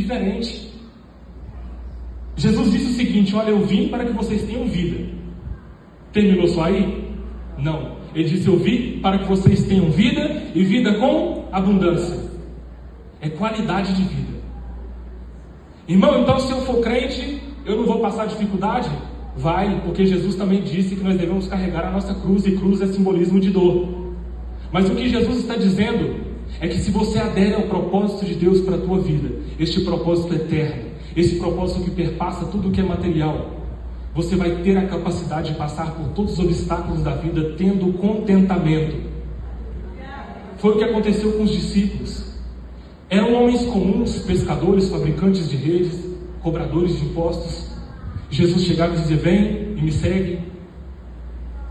diferente. Jesus disse o seguinte: olha, eu vim para que vocês tenham vida. Terminou só aí? Não. Ele disse: eu vim para que vocês tenham vida e vida com abundância. É qualidade de vida. Irmão, então se eu for crente, eu não vou passar dificuldade? Vai, porque Jesus também disse que nós devemos carregar a nossa cruz, e cruz é simbolismo de dor. Mas o que Jesus está dizendo é que se você adere ao propósito de Deus para a tua vida, este propósito eterno, esse propósito que perpassa tudo o que é material, você vai ter a capacidade de passar por todos os obstáculos da vida tendo contentamento. Foi o que aconteceu com os discípulos. Eram homens comuns, pescadores, fabricantes de redes, cobradores de impostos. Jesus chegava e dizia: vem e me segue.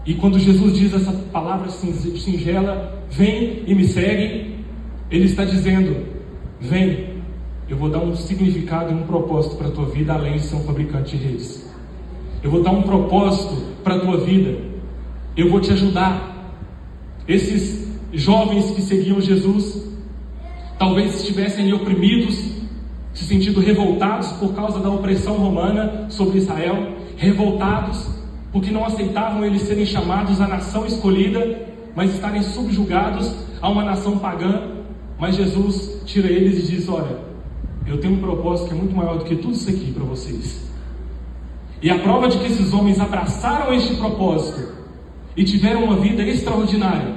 E quando Jesus diz essa palavra singela, vem e me segue, Ele está dizendo: vem, eu vou dar um significado e um propósito para a tua vida, além de ser um fabricante de redes. Eu vou dar um propósito para a tua vida. Eu vou te ajudar. Esses jovens que seguiam Jesus talvez estivessem oprimidos, se sentindo revoltados por causa da opressão romana sobre Israel, revoltados porque não aceitavam eles serem chamados a nação escolhida, mas estarem subjugados a uma nação pagã. Mas Jesus tira eles e diz: olha, eu tenho um propósito que é muito maior do que tudo isso aqui para vocês. E a prova de que esses homens abraçaram este propósito e tiveram uma vida extraordinária,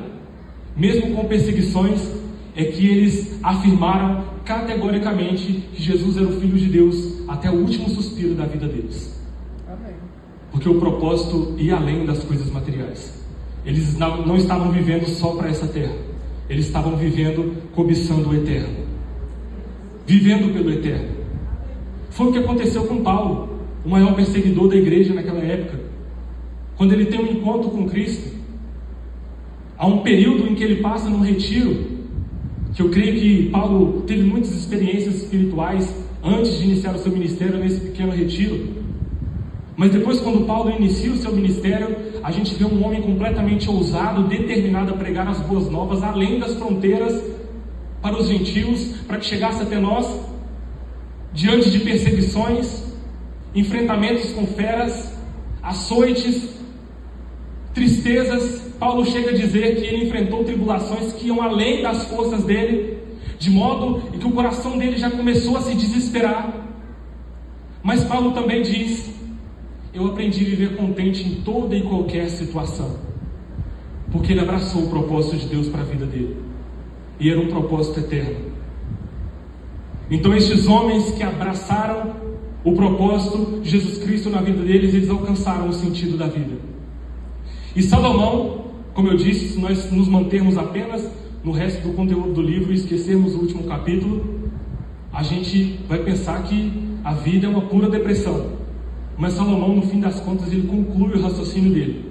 mesmo com perseguições, é que eles afirmaram categoricamente que Jesus era o Filho de Deus até o último suspiro da vida deles. Amém. Porque o propósito ia além das coisas materiais. Eles não estavam vivendo só para essa terra. Eles estavam vivendo cobiçando o eterno, vivendo pelo eterno. Foi o que aconteceu com Paulo, o maior perseguidor da igreja naquela época. Quando ele tem um encontro com Cristo, há um período em que ele passa num retiro, que eu creio que Paulo teve muitas experiências espirituais antes de iniciar o seu ministério nesse pequeno retiro. Mas depois, quando Paulo inicia o seu ministério, a gente vê um homem completamente ousado, determinado a pregar as boas novas além das fronteiras para os gentios, para que chegasse até nós, diante de perseguições, enfrentamentos com feras, açoites, tristezas. Paulo chega a dizer que ele enfrentou tribulações que iam além das forças dele, de modo que o coração dele já começou a se desesperar. Mas Paulo também diz: eu aprendi a viver contente em toda e qualquer situação, porque ele abraçou o propósito de Deus para a vida dele, e era um propósito eterno. Então estes homens que abraçaram o propósito de Jesus Cristo na vida deles, eles alcançaram o sentido da vida. E Salomão, como eu disse, se nós nos mantermos apenas no resto do conteúdo do livro e esquecermos o último capítulo, a gente vai pensar que a vida é uma pura depressão. Mas Salomão, no fim das contas, ele conclui o raciocínio dele.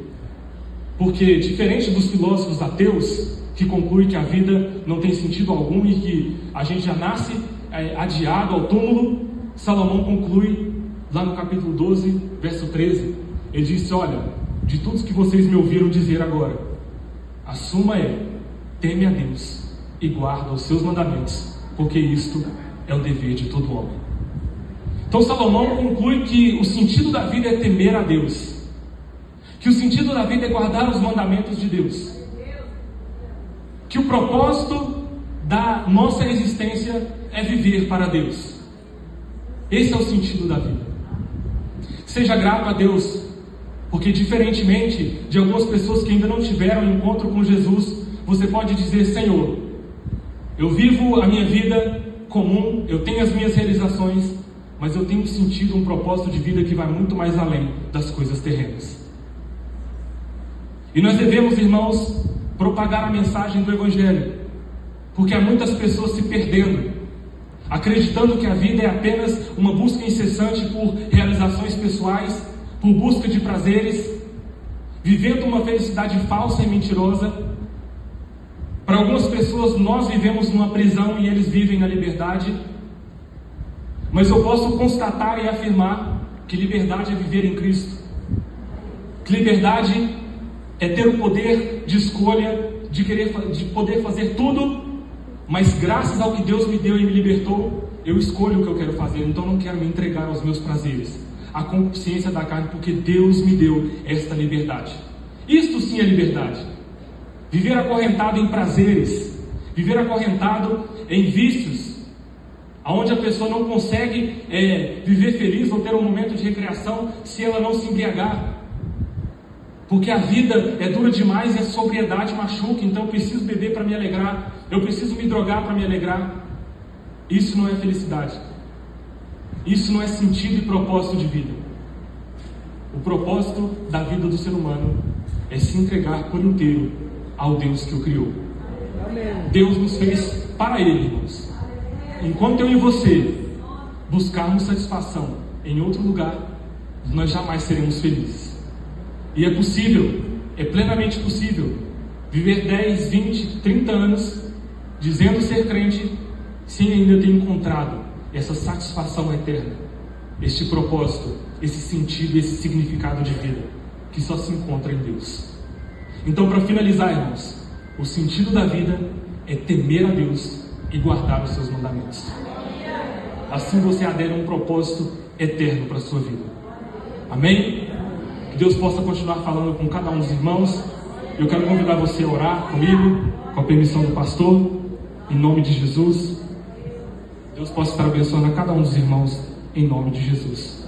Porque, diferente dos filósofos ateus, que concluem que a vida não tem sentido algum e que a gente já nasce adiado ao túmulo, Salomão conclui lá no capítulo 12, verso 13. Ele disse: olha, de todos que vocês me ouviram dizer agora, a suma é: teme a Deus e guarda os seus mandamentos, porque isto é o dever de todo homem. Então Salomão conclui que o sentido da vida é temer a Deus, que o sentido da vida é guardar os mandamentos de Deus, que o propósito da nossa existência é viver para Deus. Esse é o sentido da vida. Seja grato a Deus, porque diferentemente de algumas pessoas que ainda não tiveram um encontro com Jesus, você pode dizer: Senhor, eu vivo a minha vida comum, eu tenho as minhas realizações, mas eu tenho sentido um propósito de vida que vai muito mais além das coisas terrenas. E nós devemos, irmãos, propagar a mensagem do Evangelho, porque há muitas pessoas se perdendo, acreditando que a vida é apenas uma busca incessante por realizações pessoais, por busca de prazeres, vivendo uma felicidade falsa e mentirosa. Para algumas pessoas, nós vivemos numa prisão e eles vivem na liberdade. Mas eu posso constatar e afirmar que liberdade é viver em Cristo, que liberdade é ter o poder de escolha, de poder fazer tudo, mas graças ao que Deus me deu e me libertou, eu escolho o que eu quero fazer, então não quero me entregar aos meus prazeres, à consciência da carne, porque Deus me deu esta liberdade. Isto sim é liberdade. Viver acorrentado em prazeres, viver acorrentado em vícios, onde a pessoa não consegue viver feliz ou ter um momento de recreação se ela não se embriagar. Porque a vida é dura demais e a sobriedade machuca, então eu preciso beber para me alegrar, eu preciso me drogar para me alegrar. Isso não é felicidade. Isso não é sentido e propósito de vida. O propósito da vida do ser humano é se entregar por inteiro ao Deus que o criou. Deus nos fez para Ele, irmãos. Enquanto eu e você buscarmos satisfação em outro lugar, nós jamais seremos felizes. E é possível, é plenamente possível, viver 10, 20, 30 anos dizendo ser crente, sem ainda ter encontrado essa satisfação eterna, este propósito, esse sentido, esse significado de vida, que só se encontra em Deus. Então, para finalizar, irmãos, o sentido da vida é temer a Deus e guardar os seus mandamentos. Assim você adere a um propósito eterno para a sua vida. Amém? Que Deus possa continuar falando com cada um dos irmãos. Eu quero convidar você a orar comigo, com a permissão do pastor, em nome de Jesus. Deus possa estar abençoando a cada um dos irmãos, em nome de Jesus.